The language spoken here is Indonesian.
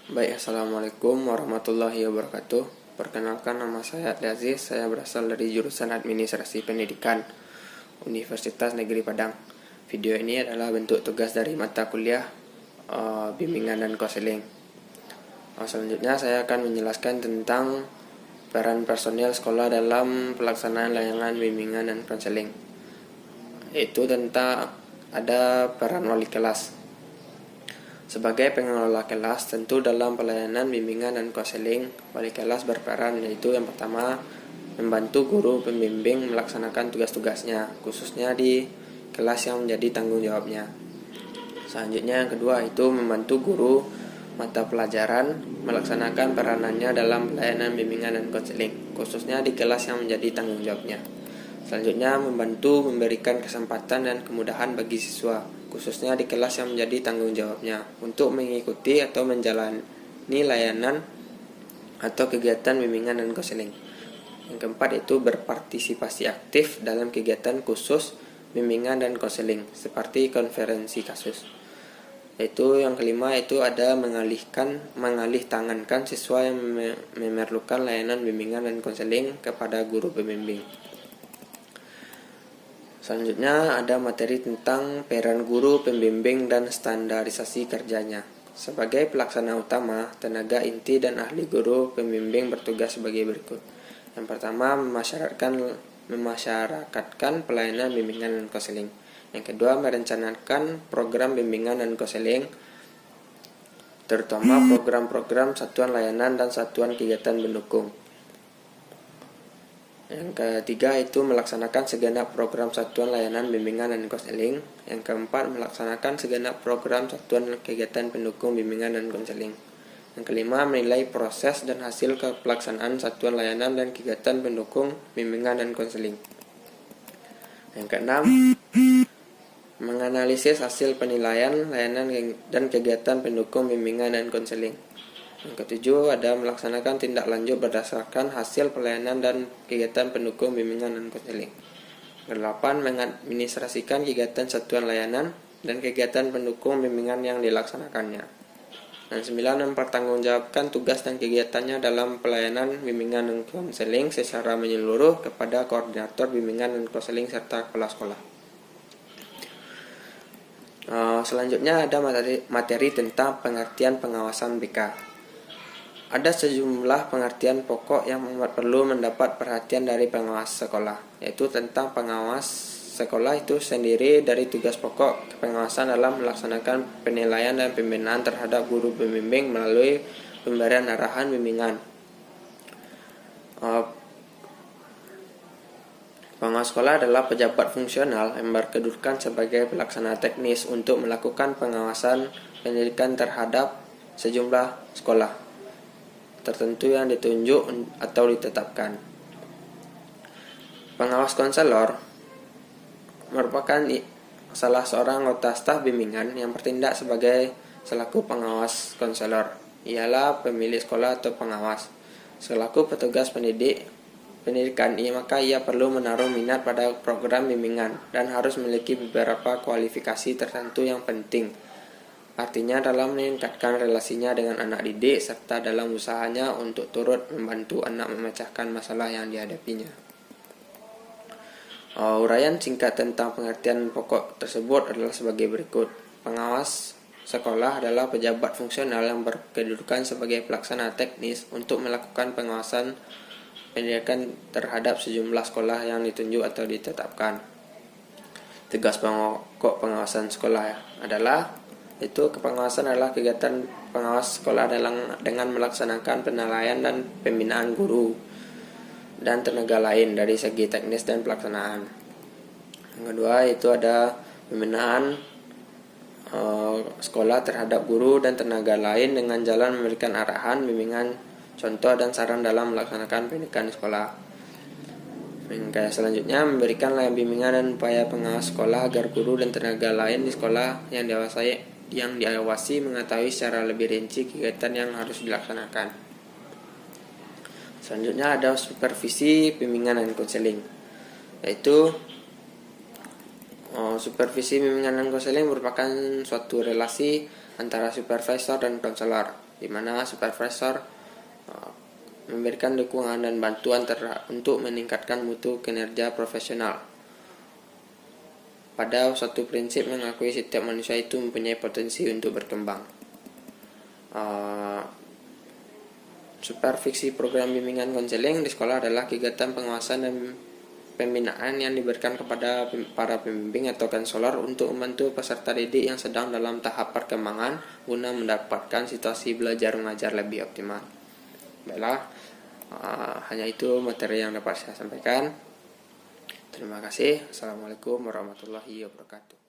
Baik, Assalamualaikum warahmatullahi wabarakatuh. Perkenalkan, nama saya Adli Aziz. Saya berasal dari jurusan Administrasi Pendidikan Universitas Negeri Padang. Video ini adalah bentuk tugas dari mata kuliah bimbingan dan konseling. Selanjutnya saya akan menjelaskan tentang peran personil sekolah dalam pelaksanaan layanan bimbingan dan konseling. Yaitu tentang ada peran wali kelas. Sebagai pengelola kelas, tentu dalam pelayanan bimbingan dan konseling, wali kelas berperan, yaitu yang pertama, membantu guru pembimbing melaksanakan tugas-tugasnya, khususnya di kelas yang menjadi tanggung jawabnya. Selanjutnya yang kedua, itu membantu guru mata pelajaran melaksanakan peranannya dalam pelayanan bimbingan dan konseling, khususnya di kelas yang menjadi tanggung jawabnya. Selanjutnya, membantu memberikan kesempatan dan kemudahan bagi siswa, khususnya di kelas yang menjadi tanggung jawabnya, untuk mengikuti atau menjalani layanan atau kegiatan bimbingan dan konseling. Yang keempat, itu berpartisipasi aktif dalam kegiatan khusus bimbingan dan konseling, seperti konferensi kasus. Itu yang kelima, itu ada mengalih tangankan siswa yang memerlukan layanan bimbingan dan konseling kepada guru pembimbing. Selanjutnya ada materi tentang peran guru pembimbing dan standarisasi kerjanya. Sebagai pelaksana utama, tenaga inti dan ahli guru pembimbing bertugas sebagai berikut. Yang pertama, memasyarakatkan pelayanan bimbingan dan konseling. Yang kedua, merencanakan program bimbingan dan konseling, terutama program-program satuan layanan dan satuan kegiatan pendukung. Yang ketiga, itu melaksanakan segenap program satuan layanan bimbingan dan konseling. Yang keempat, melaksanakan segenap program satuan kegiatan pendukung bimbingan dan konseling. Yang kelima, menilai proses dan hasil pelaksanaan satuan layanan dan kegiatan pendukung bimbingan dan konseling. Yang keenam, menganalisis hasil penilaian layanan dan kegiatan pendukung bimbingan dan konseling. Yang ketujuh, ada melaksanakan tindak lanjut berdasarkan hasil pelayanan dan kegiatan pendukung bimbingan dan konseling. Kedelapan, mengadministrasikan kegiatan satuan layanan dan kegiatan pendukung bimbingan yang dilaksanakannya. Dan sembilan, mempertanggungjawabkan tugas dan kegiatannya dalam pelayanan bimbingan dan konseling secara menyeluruh kepada koordinator bimbingan dan konseling serta kepala sekolah. Selanjutnya ada materi tentang pengertian pengawasan BK. Ada sejumlah pengertian pokok yang perlu mendapat perhatian dari pengawas sekolah, yaitu tentang pengawas sekolah itu sendiri dari tugas pokok pengawasan dalam melaksanakan penilaian dan pembinaan terhadap guru pembimbing melalui pemberian arahan bimbingan. Pengawas sekolah adalah pejabat fungsional yang berkedudukan sebagai pelaksana teknis untuk melakukan pengawasan pendidikan terhadap sejumlah sekolah tertentu yang ditunjuk atau ditetapkan. Pengawas konselor merupakan salah seorang anggota staf bimbingan yang bertindak sebagai selaku pengawas konselor. Ialah pemilik sekolah atau pengawas. Selaku petugas pendidikan, maka ia perlu menaruh minat pada program bimbingan dan harus memiliki beberapa kualifikasi tertentu yang penting. Artinya dalam meningkatkan relasinya dengan anak didik serta dalam usahanya untuk turut membantu anak memecahkan masalah yang dihadapinya. Uraian singkat tentang pengertian pokok tersebut adalah sebagai berikut. Pengawas sekolah adalah pejabat fungsional yang berkedudukan sebagai pelaksana teknis untuk melakukan pengawasan pendidikan terhadap sejumlah sekolah yang ditunjuk atau ditetapkan. Tugas pokok pengawasan sekolah adalah pengawasan adalah kegiatan pengawas sekolah dengan melaksanakan penilaian dan pembinaan guru dan tenaga lain dari segi teknis dan pelaksanaan. Yang kedua, itu ada pembinaan sekolah terhadap guru dan tenaga lain dengan jalan memberikan arahan, bimbingan, contoh dan saran dalam melaksanakan pendidikan sekolah. Yang selanjutnya, memberikan layanan bimbingan dan upaya pengawas sekolah agar guru dan tenaga lain di sekolah yang diawasi mengetahui secara lebih rinci kegiatan yang harus dilaksanakan. Selanjutnya ada supervisi bimbingan dan konseling, yaitu supervisi bimbingan dan konseling merupakan suatu relasi antara supervisor dan konselor. di mana supervisor memberikan dukungan dan bantuan untuk meningkatkan mutu kinerja profesional. Pada suatu prinsip mengakui setiap manusia itu mempunyai potensi untuk berkembang. Supervisi program bimbingan konseling di sekolah adalah kegiatan pengawasan dan pembinaan yang diberikan kepada para pembimbing atau konselor untuk membantu peserta didik yang sedang dalam tahap perkembangan guna mendapatkan situasi belajar mengajar lebih optimal. Baiklah, hanya itu materi yang dapat saya sampaikan. Terima kasih. Assalamualaikum warahmatullahi wabarakatuh.